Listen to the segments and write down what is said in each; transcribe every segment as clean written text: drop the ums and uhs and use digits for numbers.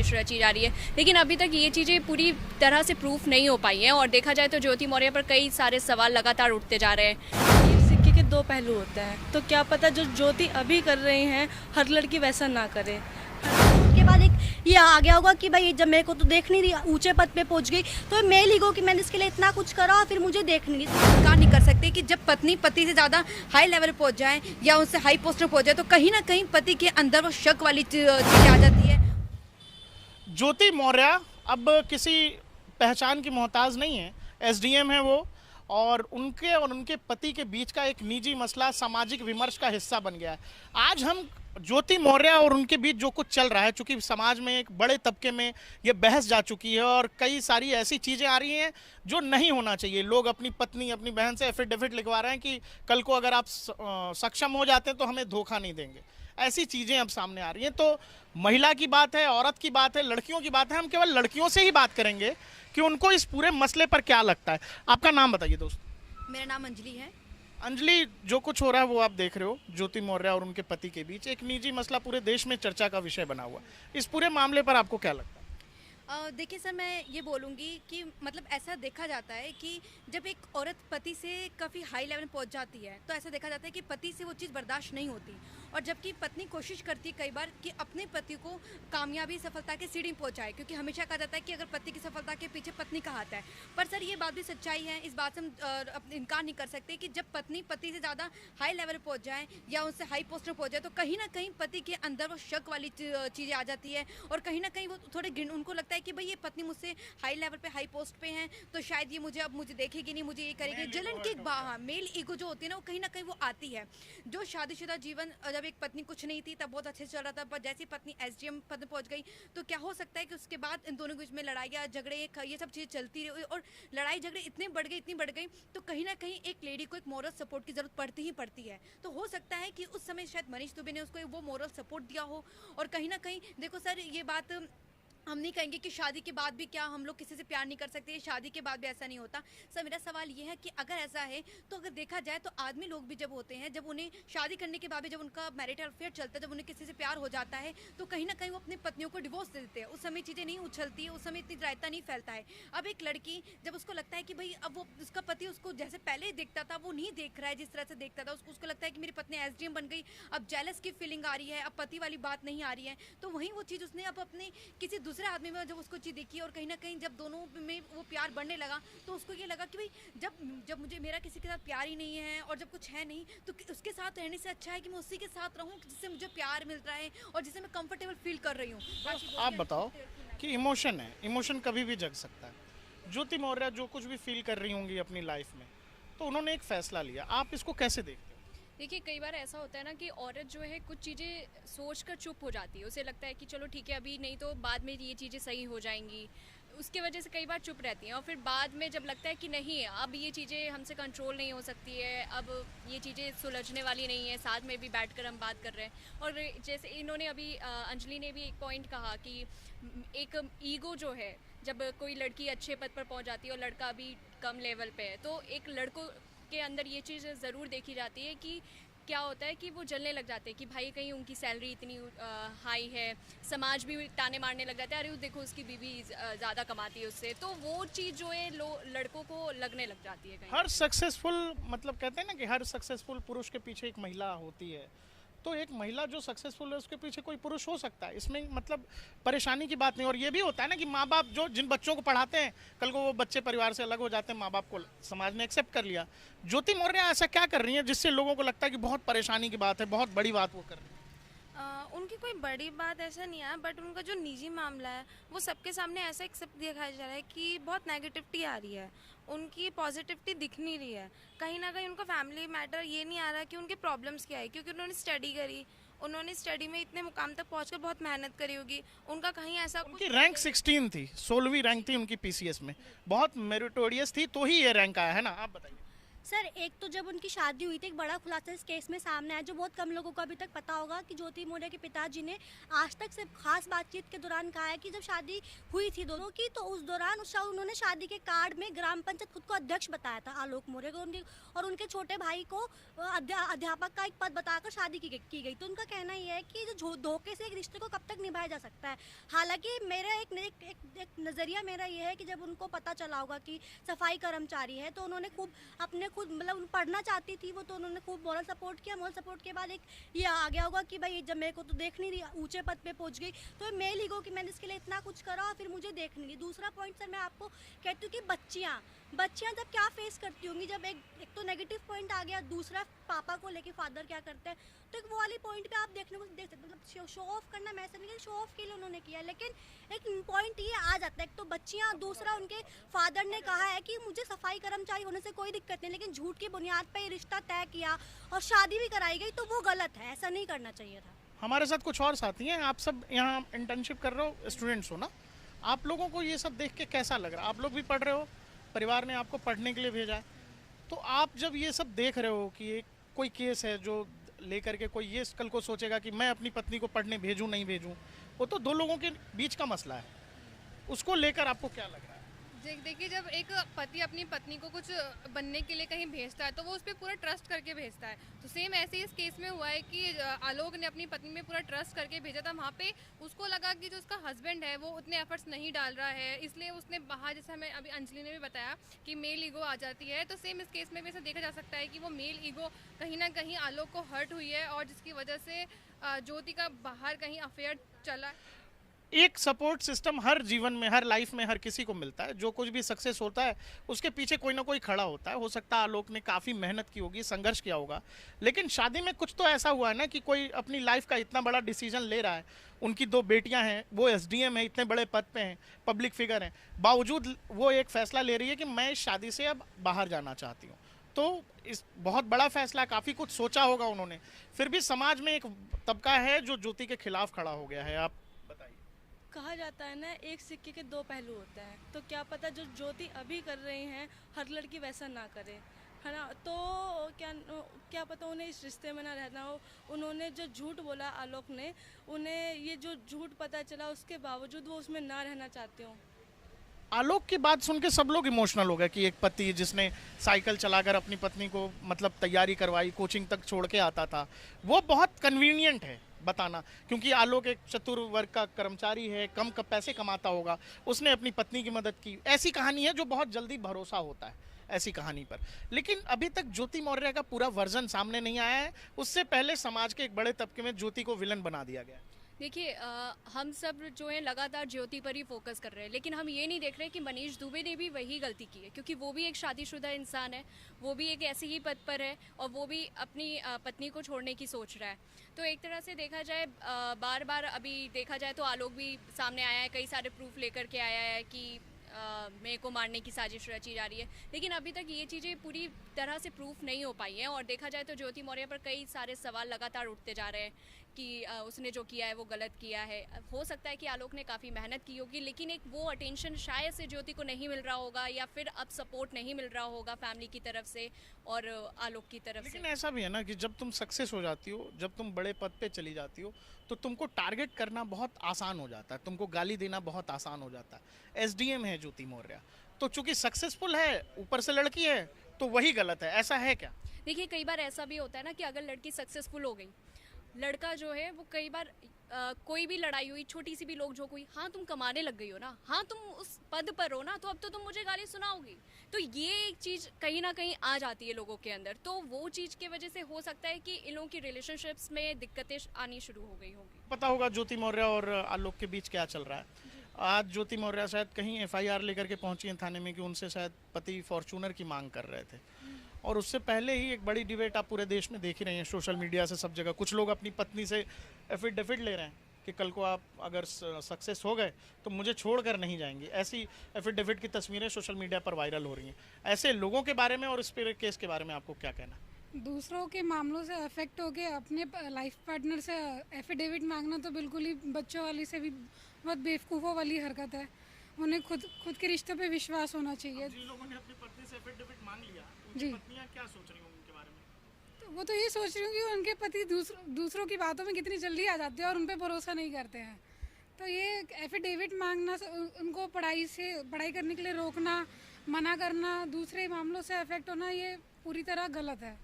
कुछ रची जा रही है, लेकिन अभी तक ये चीज़ें पूरी तरह से प्रूफ नहीं हो पाई हैं। और देखा जाए तो ज्योति मौर्य पर कई सारे सवाल लगातार उठते जा रहे हैं। सिक्के के दो पहलू होते हैं, तो क्या पता जो ज्योति अभी कर रहे हैं हर लड़की वैसा ना करे। उसके बाद एक ये आ गया होगा कि भाई जब मेरे को तो देख नहीं रही, ऊंचे पद पे पहुंच गई, तो मेल ईगो कि मैंने इसके लिए इतना कुछ करा और फिर मुझे देख नहीं रही। कहा नहीं कर सकते कि जब पत्नी पति से ज़्यादा हाई लेवल पे पहुंच जाए या उससे हाई पोस्ट पे पहुंच जाए तो कहीं ना कहीं पति के अंदर वो शक वाली चीज़ आ जाती है। ज्योति मौर्य अब किसी पहचान की मोहताज नहीं है, एसडीएम है वो, और उनके पति के बीच का एक निजी मसला सामाजिक विमर्श का हिस्सा बन गया है। आज हम ज्योति मौर्य और उनके बीच जो कुछ चल रहा है, चूंकि समाज में एक बड़े तबके में ये बहस जा चुकी है और कई सारी ऐसी चीज़ें आ रही हैं जो नहीं होना चाहिए। लोग अपनी पत्नी अपनी बहन से एफिडेविट लिखवा रहे हैं कि कल को अगर आप सक्षम हो जाते हैं तो हमें धोखा नहीं देंगे। ऐसी चीज़ें अब सामने आ रही हैं। तो महिला की बात है, औरत की बात है, लड़कियों की बात है। हम केवल लड़कियों से ही बात करेंगे कि उनको इस पूरे मसले पर क्या लगता है। आपका नाम बताइए दोस्त। मेरा नाम अंजलि है। अंजलि, जो कुछ हो रहा है वो आप देख रहे हो, ज्योति मौर्य और उनके पति के बीच एक निजी मसला पूरे देश में चर्चा का विषय बना हुआ। इस पूरे मामले पर आपको क्या लगता है? देखिए सर, मैं ये बोलूँगी कि मतलब ऐसा देखा जाता है कि जब एक औरत पति से काफ़ी हाई लेवल पहुंच जाती है तो ऐसा देखा जाता है कि पति से वो चीज़ बर्दाश्त नहीं होती, और जबकि पत्नी कोशिश करती है कई बार कि अपने पति को कामयाबी सफलता के सीढ़ी पहुंचाए, क्योंकि हमेशा कहा जाता है कि अगर पति की सफलता के पीछे पत्नी का हाथ है। पर सर ये बात भी सच्चाई है, इस बात से हम इनकार नहीं कर सकते कि जब पत्नी पति से ज़्यादा हाई लेवल पहुँच जाए या उससे हाई पोस्ट पर पहुँच जाए तो कहीं ना कहीं पति के अंदर वो शक वाली चीज़ें आ जाती है, और कहीं ना कहीं वो थोड़े उनको लगता है कि भाई ये पत्नी मुझसे हाई लेवल पे हाई पोस्ट पे हैं तो शायद ये मुझे देखेगी नहीं, मुझे ये करेगी। जलन की मेल ईगो जो होती है ना, वो कहीं ना कहीं वो आती है। जो शादीशुदा जीवन जब एक पत्नी कुछ नहीं थी तब बहुत अच्छे से चल रहा था, पर जैसी पत्नी एसडीएम पद पे पहुंच गई तो क्या हो सकता है कि उसके बाद इन दोनों के बीच में लड़ाइयाँ झगड़े ये सब चीज़ें चलती रही, और लड़ाई झगड़े इतनी बढ़ गई तो कहीं ना कहीं एक लेडी को एक मोरल सपोर्ट की जरूरत पड़ती ही है। तो हो सकता है कि उस समय शायद मनीष दुबे ने उसको वो मोरल सपोर्ट दिया हो। और कहीं ना कहीं देखो सर, ये बात हम नहीं कहेंगे कि शादी के बाद भी क्या हम लोग किसी से प्यार नहीं कर सकते, शादी के बाद भी ऐसा नहीं होता। सर मेरा सवाल ये है कि अगर ऐसा है तो अगर देखा जाए तो आदमी लोग भी जब होते हैं, जब उन्हें शादी करने के बाद भी जब उनका मैरिटल अफेयर चलता है, जब उन्हें किसी से प्यार हो जाता है तो कहीं ना कहीं वो अपनी पत्नियों को डिवोर्स दे देते हैं। उस समय चीज़ें नहीं उछलती है, उस समय इतनी रायता नहीं फैलता है। अब एक लड़की जब उसको लगता है कि भाई अब वो उसका पति उसको जैसे पहले ही देखता था वो नहीं देख रहा है जिस तरह से देखता था, उसको लगता है कि मेरी पत्नी एसडीएम बन गई, अब जेलस की फीलिंग आ रही है, अब पति वाली बात नहीं आ रही है, तो वहीं वो चीज़ उसने अब अपने किसी दूसरे आदमी में जब चीज देखी, और कहीं ना कहीं जब दोनों में वो प्यार बढ़ने लगा तो उसको ये लगा कि भाई जब मुझे मेरा किसी के साथ प्यार ही नहीं है और जब कुछ है नहीं तो उसके साथ रहने से अच्छा है कि मैं उसी के साथ रहूं जिससे मुझे प्यार मिल रहा है और जिससे मैं कंफर्टेबल फील कर रही हूँ। आप बताओ कि इमोशन है, इमोशन कभी भी जग सकता है। ज्योति मौर्य जो कुछ भी फील कर रही होंगी अपनी लाइफ में, तो उन्होंने एक फैसला लिया, आप इसको कैसे देखते हो? देखिए, कई बार ऐसा होता है ना कि औरत जो है कुछ चीज़ें सोचकर चुप हो जाती है। उसे लगता है कि चलो ठीक है अभी नहीं तो बाद में ये चीज़ें सही हो जाएंगी, उसके वजह से कई बार चुप रहती हैं। और फिर बाद में जब लगता है कि नहीं अब ये चीज़ें हमसे कंट्रोल नहीं हो सकती है, अब ये चीज़ें सुलझने वाली नहीं है, साथ में भी बैठकर हम बात कर रहे हैं। और जैसे इन्होंने अभी अंजलि ने भी एक पॉइंट कहा कि एक ईगो जो है, जब कोई लड़की अच्छे पद पर पहुँच जाती है और लड़का अभी कम लेवल पे है तो एक लड़कों के अंदर ये चीज़ ज़रूर देखी जाती है कि क्या होता है कि वो जलने लग जाते हैं कि भाई कहीं उनकी सैलरी इतनी हाई है, समाज भी ताने मारने लग जाते हैं, अरे वो देखो उसकी बीवी ज़्यादा कमाती है उससे, तो वो चीज़ जो है लड़कों को लगने लग जाती है। हर सक्सेसफुल, मतलब कहते हैं ना कि हर सक्सेसफुल पुरुष के पीछे एक महिला होती है, तो एक महिला जो सक्सेसफुल है उसके पीछे कोई पुरुष हो सकता है, इसमें मतलब परेशानी की बात नहीं। और ये भी होता है ना कि माँ बाप जो जिन बच्चों को पढ़ाते हैं, कल को वो बच्चे परिवार से अलग हो जाते हैं, माँ बाप को समाज ने एक्सेप्ट कर लिया। ज्योति मौर्य ऐसा क्या कर रही है जिससे लोगों को लगता है कि बहुत परेशानी की बात है, बहुत बड़ी बात वो कर रही है? उनकी कोई बड़ी बात ऐसा नहीं है, बट उनका जो निजी मामला है वो सबके सामने ऐसा एक्सेप्ट दिखाया जा रहा है कि बहुत नेगेटिविटी आ रही है, उनकी पॉजिटिविटी दिख नहीं रही है। कहीं ना कहीं उनका फैमिली मैटर ये नहीं आ रहा कि उनके प्रॉब्लम्स क्या है, क्योंकि उन्होंने स्टडी करी, उन्होंने स्टडी में इतने मुकाम तक पहुंचकर बहुत मेहनत करी होगी, उनका कहीं ऐसा उनकी रैंक 16 थी, 16वीं रैंक थी उनकी पीसीएस में, बहुत मेरिटोरियस थी तो ही ये रैंक आया है ना। आप बताइए। सर एक तो जब उनकी शादी हुई थी, एक बड़ा खुलासा इस केस में सामने आया जो बहुत कम लोगों को अभी तक पता होगा कि ज्योति मौर्य के पिताजी ने आज तक सिर्फ खास बातचीत के दौरान कहा है कि जब शादी हुई थी दोनों की तो उस दौरान उन्होंने शादी के कार्ड में ग्राम पंचायत खुद को अध्यक्ष बताया था आलोक मौर्य को, उनके छोटे भाई को अध्यापक का एक पद बताकर शादी की गई। तो उनका कहना यह है कि जो धोखे से एक रिश्ते को कब तक निभाया जा सकता है। हालांकि मेरा एक नज़रिया मेरा ये है कि जब उनको पता चला होगा कि सफाई कर्मचारी है तो उन्होंने खुद मतलब पढ़ना चाहती थी वो, तो उन्होंने खूब मॉरल सपोर्ट किया। मॉरल सपोर्ट के बाद एक ये आ गया होगा कि भाई जब मेरे को तो देख नहीं रही, ऊंचे पद पे पहुंच गई, तो मेल ईगो कि मैंने इसके लिए इतना कुछ करा और फिर मुझे देख नहीं रही। दूसरा पॉइंट सर मैं आपको कहती हूँ कि बच्चियाँ जब क्या फेस करती होंगी, जब एक तो नेगेटिव पॉइंट आ गया, दूसरा पापा को लेके फादर क्या करते हैं, तो एक वो वाली पॉइंट पे आप देखने को देख सकते, मतलब शो ऑफ करना, मैं ऐसा नहीं कि शो ऑफ के लिए उन्होंने किया, लेकिन एक पॉइंट ये आ जाता है, एक तो बच्चियाँ, दूसरा उनके फादर ने कहा है कि मुझे सफाई कर्मचारी होने से कोई दिक्कत नहीं, लेकिन झूठ की बुनियाद पर ये रिश्ता तय किया और शादी भी कराई गई, तो वो गलत है, ऐसा नहीं करना चाहिए था। हमारे साथ कुछ और साथी हैं, आप सब यहाँ इंटर्नशिप कर रहे हो, स्टूडेंट्स हो ना, आप लोगों को ये सब देख के कैसा लग रहा है? आप लोग भी पढ़ रहे हो, परिवार ने आपको पढ़ने के लिए भेजा है, तो आप जब ये सब देख रहे हो कि एक कोई केस है जो लेकर के कोई ये कल को सोचेगा कि मैं अपनी पत्नी को पढ़ने भेजूं नहीं भेजूं, वो तो दो लोगों के बीच का मसला है, उसको लेकर आपको क्या लग रहा है? देखिए, जब एक पति अपनी पत्नी को कुछ बनने के लिए कहीं भेजता है तो वो उस पर पूरा ट्रस्ट करके भेजता है। तो सेम ऐसे ही इस केस में हुआ है कि आलोक ने अपनी पत्नी में पूरा ट्रस्ट करके भेजा था। वहाँ पे उसको लगा कि जो उसका हस्बैंड है वो उतने एफर्ट्स नहीं डाल रहा है, इसलिए उसने बाहर, जैसे हमें अभी अंजलि ने भी बताया कि मेल ईगो आ जाती है। तो सेम इस केस में भी ऐसा देखा जा सकता है कि वो मेल ईगो कहीं ना कहीं आलोक को हर्ट हुई है और जिसकी वजह से ज्योति का बाहर कहीं अफेयर चला। एक सपोर्ट सिस्टम हर जीवन में, हर लाइफ में हर किसी को मिलता है। जो कुछ भी सक्सेस होता है उसके पीछे कोई ना कोई खड़ा होता है। हो सकता है आलोक ने काफ़ी मेहनत की होगी, संघर्ष किया होगा, लेकिन शादी में कुछ तो ऐसा हुआ है ना कि कोई अपनी लाइफ का इतना बड़ा डिसीजन ले रहा है। उनकी 2 बेटियां हैं, वो SDM है, इतने बड़े पद पे हैं, पब्लिक फिगर हैं, बावजूद वो एक फैसला ले रही है कि मैं इस शादी से अब बाहर जाना चाहती हूँ। तो इस बहुत बड़ा फैसला, काफ़ी कुछ सोचा होगा उन्होंने। फिर भी समाज में एक तबका है जो ज्योति के खिलाफ खड़ा हो गया है। आप बताइए। कहा जाता है ना, एक सिक्के के 2 पहलू होते हैं, तो क्या पता जो ज्योति अभी कर रही हैं हर लड़की वैसा ना करे, है ना। तो क्या पता उन्हें इस रिश्ते में ना रहना हो। उन्होंने जो झूठ बोला आलोक ने, उन्हें ये जो झूठ पता चला उसके बावजूद वो उसमें ना रहना चाहते हो। आलोक की बात सुन के सब लोग इमोशनल हो गए कि एक पति जिसने साइकिल चलाकर अपनी पत्नी को मतलब तैयारी करवाई, कोचिंग तक छोड़ के आता था, वो बहुत कन्वीनियंट है बताना, क्योंकि आलोक एक चतुर वर्ग का कर्मचारी है, कम पैसे कमाता होगा, उसने अपनी पत्नी की मदद की। ऐसी कहानी है जो बहुत जल्दी भरोसा होता है ऐसी कहानी पर। लेकिन अभी तक ज्योति मौर्य का पूरा वर्जन सामने नहीं आया है। उससे पहले समाज के एक बड़े तबके में ज्योति को विलन बना दिया गया। देखिए, हम सब जो है लगातार ज्योति पर ही फोकस कर रहे हैं, लेकिन हम ये नहीं देख रहे कि मनीष दुबे ने भी वही गलती की है, क्योंकि वो भी एक शादीशुदा इंसान है, वो भी एक ऐसे ही पद पर है और वो भी अपनी पत्नी को छोड़ने की सोच रहा है। तो एक तरह से देखा जाए, बार बार अभी देखा जाए तो आलोक भी सामने आया है, कई सारे प्रूफ लेकर के आया है कि मेरे को मारने की साजिश रची जा रही है, लेकिन अभी तक ये चीज़ें पूरी तरह से प्रूफ नहीं हो पाई हैं। और देखा जाए तो ज्योति मौर्य पर कई सारे सवाल लगातार उठते जा रहे हैं कि उसने जो किया है वो गलत किया है। हो सकता है कि आलोक ने काफ़ी मेहनत की होगी, लेकिन एक वो अटेंशन शायद से ज्योति को नहीं मिल रहा होगा, या फिर अब सपोर्ट नहीं मिल रहा होगा फैमिली की तरफ से और आलोक की तरफ से। लेकिन ऐसा भी है ना कि जब तुम सक्सेस हो जाती हो, जब तुम बड़े पद पे चली जाती हो, तो तुमको टारगेट करना बहुत आसान हो जाता है, तुमको गाली देना बहुत आसान हो जाता है। SDM है ज्योति मौर्य, तो चूंकि सक्सेसफुल है, ऊपर से लड़की है, तो वही गलत है। ऐसा है क्या? देखिए, कई बार ऐसा भी होता है ना कि अगर लड़की सक्सेसफुल हो गई, लड़का जो है वो कई बार कोई भी लड़ाई हुई, छोटी सी भी लोग जो हुई, हाँ तुम कमाने लग गई हो ना, हाँ तुम उस पद पर हो ना, तो अब तो तुम मुझे गाली सुनाओगी। तो ये एक चीज़ कहीं ना कहीं आ जाती है लोगों के अंदर, तो वो चीज़ की वजह से हो सकता है कि इन लोगों की रिलेशनशिप्स में दिक्कतें आनी शुरू हो गई होंगी। पता होगा ज्योति मौर्य और आलोक के बीच क्या चल रहा है। आज ज्योति मौर्य शायद कहीं FIR लेकर के पहुंची है थाने में कि उनसे शायद पति फॉर्चूनर की मांग कर रहे थे, और उससे पहले ही एक बड़ी डिबेट आप पूरे देश में देख ही रहे हैं, सोशल मीडिया से सब जगह। कुछ लोग अपनी पत्नी से एफिडेविट ले रहे हैं कि कल को आप अगर सक्सेस हो गए तो मुझे छोड़कर नहीं जाएंगी। ऐसी एफिडेविट की तस्वीरें सोशल मीडिया पर वायरल हो रही हैं। ऐसे लोगों के बारे में और इस केस के बारे में आपको क्या कहना? दूसरों के मामलों से अफेक्ट होके अपने लाइफ पार्टनर से एफिडेविट मांगना तो बिल्कुल ही बच्चों वाली से भी बहुत बेवकूफ़ों वाली हरकत है। उन्हें खुद के रिश्तों पे विश्वास होना चाहिए। जिन लोगों ने अपनी पत्नी से एफिडेविट मांग लिया, जी। पत्नियां क्या सोच रही होंगी उनके बारे में? तो वो तो ये सोच रही हूँ कि उनके पति दूसरों की बातों में कितनी जल्दी आ जाते हैं और उन पर भरोसा नहीं करते हैं। तो ये एफिडेविट मांगना, उनको पढ़ाई करने के लिए रोकना, मना करना, दूसरे मामलों से अफेक्ट होना, ये पूरी तरह गलत है।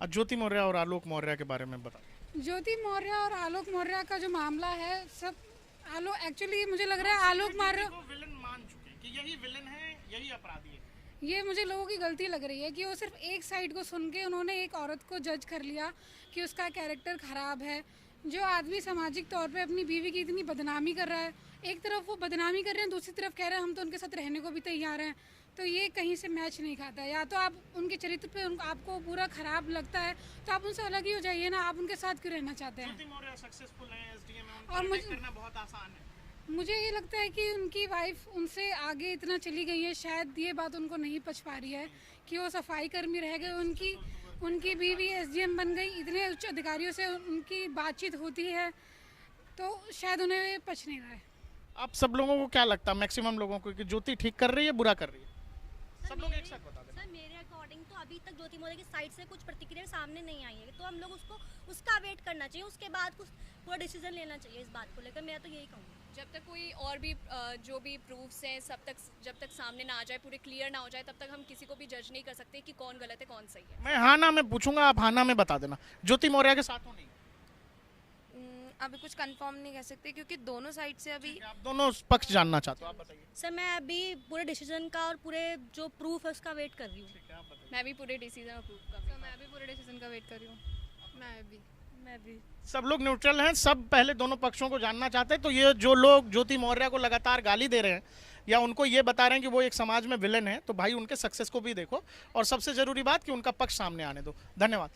ज्योति मौर्य और आलोक मौर्य के बारे में बता। ज्योति मौर्य और आलोक मौर्य का जो मामला है, एक्चुअली मुझे लग रहा है आलोक मौर्य विलन मान चुके हैं कि यही विलन है, यही अपराधी है। ये मुझे लोगों की गलती लग रही है कि वो सिर्फ एक साइड को सुन के उन्होंने एक औरत को जज कर लिया कि उसका कैरेक्टर ख़राब है। जो आदमी सामाजिक तौर पे अपनी बीवी की इतनी बदनामी कर रहा है, एक तरफ वो बदनामी कर रहे हैं, दूसरी तरफ कह रहे हैं हम तो उनके साथ रहने को भी तैयार हैं, तो ये कहीं से मैच नहीं खाता है। या तो आप उनके चरित्र पे आपको पूरा ख़राब लगता है तो आप उनसे अलग ही हो जाइए ना, आप उनके साथ क्यों रहना चाहते हैं? ज्योति मौर्य सक्सेसफुल है एसडीएम में, और उनको मुझे- करना बहुत आसान है। मुझे ये लगता है कि उनकी वाइफ उनसे आगे इतना चली गई है, शायद ये बात उनको नहीं पच पा रही है कि वो सफाई कर्मी रह गए, उनकी बीवी एसडीएम बन गई, इतने उच्च अधिकारियों से उनकी बातचीत होती है, तो शायद उन्हें पच नहीं रहा है। आप सब लोगों को क्या लगता है, मैक्सिमम लोगों को, कि ज्योति ठीक कर रही है, बुरा कर रही है? सब लोग एक साथ बता दें। सर मेरे अकॉर्डिंग तो अभी तक ज्योति मौर्य की साइड से कुछ प्रतिक्रिया सामने नहीं आई है, तो हम लोग उसका वेट करना चाहिए, उसके बाद कुछ पूरा डिसीजन लेना चाहिए इस बात को लेकर। मैं तो यही कहूँगी जब तक कोई और भी जो भी प्रूफ्स हैं जब तक सामने ना आ जाए, पूरे क्लियर ना हो जाए, तब तक हम किसी को भी जज नहीं कर सकते कि कौन गलत है कौन सही है। मैं हाँ ना में पूछूंगा, आप हाँ ना में बता देना, ज्योति मौर्य के साथ हो नहीं? अभी कुछ कंफर्म नहीं कह सकते क्योंकि दोनों साइड से अभी आप दोनों पक्ष जानना चाहते हो, आप बताइए। सर मैं अभी पूरे डिसीजन का और पूरे जो प्रूफ है उसका वेट कर रही हूँ। मैं भी पूरे डिसीजन अप्रूव कर तो मैं भी पूरे डिसीजन का वेट कर रही हूँ। मैं भी सब लोग न्यूट्रल हैं, सब पहले दोनों पक्षों को जानना चाहते हैं। तो ये जो लोग ज्योति मौर्य को लगातार गाली दे रहे हैं या उनको ये बता रहे हैं कि वो एक समाज में विलन है, तो भाई उनके सक्सेस को भी देखो और सबसे जरूरी बात कि उनका पक्ष सामने आने दो। धन्यवाद।